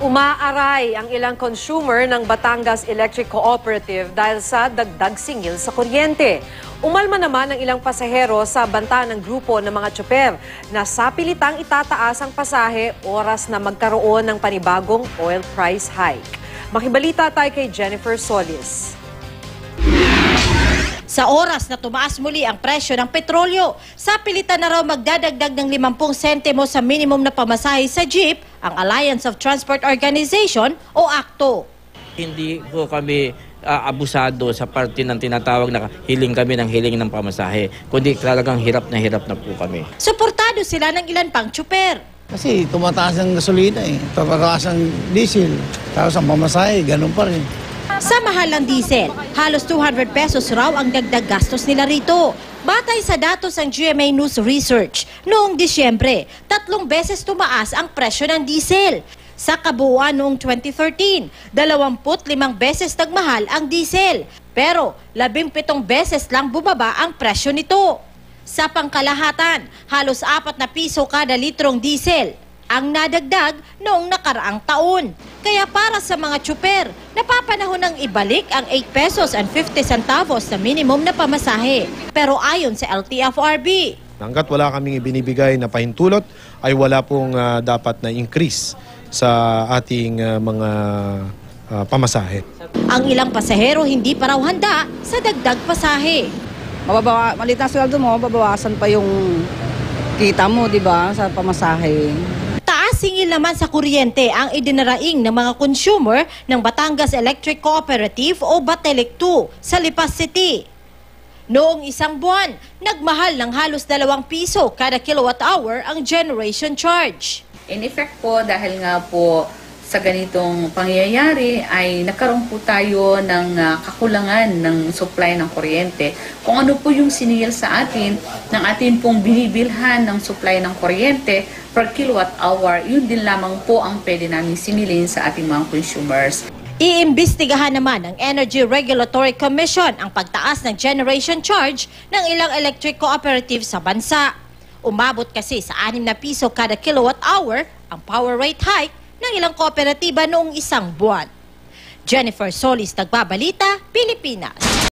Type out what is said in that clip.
Umaaray ang ilang consumer ng Batangas Electric Cooperative dahil sa dagdag singil sa kuryente. Umalma naman ang ilang pasahero sa banta ng grupo ng mga tsoper na sa pilitang itataas ang pasahe oras na magkaroon ng panibagong oil price hike. Makibalita tayo kay Jennifer Solis. Sa oras na tumaas muli ang presyo ng petrolyo, sa pilitan na raw magdadagdag ng 50 sentimo sa minimum na pamasahe sa jeep ang Alliance of Transport Organization o ACTO. Hindi po kami abusado sa parte ng tinatawag na hiling kami ng hiling ng pamasahe, kundi talagang hirap na po kami. Suportado sila ng ilan pang tsuper. Kasi tumataas ang gasolina tumataas ang diesel, tapos ang pamasahe, ganun pa rin. Sa mahal ng diesel, halos 200 pesos raw ang dagdag gastos nila rito. Batay sa datos ng GMA News Research, noong Disyembre, 3 beses tumaas ang presyo ng diesel. Sa kabuuan noong 2013, 25 beses nagmahal ang diesel. Pero 17 beses lang bumaba ang presyo nito. Sa pangkalahatan, halos 4 na piso kada litrong diesel ang nadagdag noong nakaraang taon. Kaya para sa mga tsuper, napapanahon ng ibalik ang 8 pesos and 50 centavos na minimum na pamasahe. Pero ayon sa LTFRB, hanggat wala kaming ibinibigay na pahintulot, ay wala pong dapat na increase sa ating mga pamasahe. Ang ilang pasahero hindi pa raw handa sa dagdag pasahe. Maliit na sweldo mo, babawasan pa yung kita mo, di ba, sa pamasahe. Singil naman sa kuryente ang idinaraing ng mga consumer ng Batangas Electric Cooperative o Batelec 2 sa Lipas City. Noong isang buwan, nagmahal ng halos 2 piso kada kilowatt-hour ang generation charge. In effect po, dahil nga po sa ganitong pangyayari ay nagkaroon po tayo ng kakulangan ng supply ng kuryente. Kung ano po yung siningil sa atin ng atin pong binibilhan ng supply ng kuryente per kilowatt hour, yun din lamang po ang pwede namin singilin sa ating mga consumers. Iimbestigahan naman ng Energy Regulatory Commission ang pagtaas ng generation charge ng ilang electric cooperative sa bansa. Umabot kasi sa 6 na piso kada kilowatt hour ang power rate hike ng ilang kooperatiba noong isang buwan. Jennifer Solis, Nagbabalita, Pilipinas.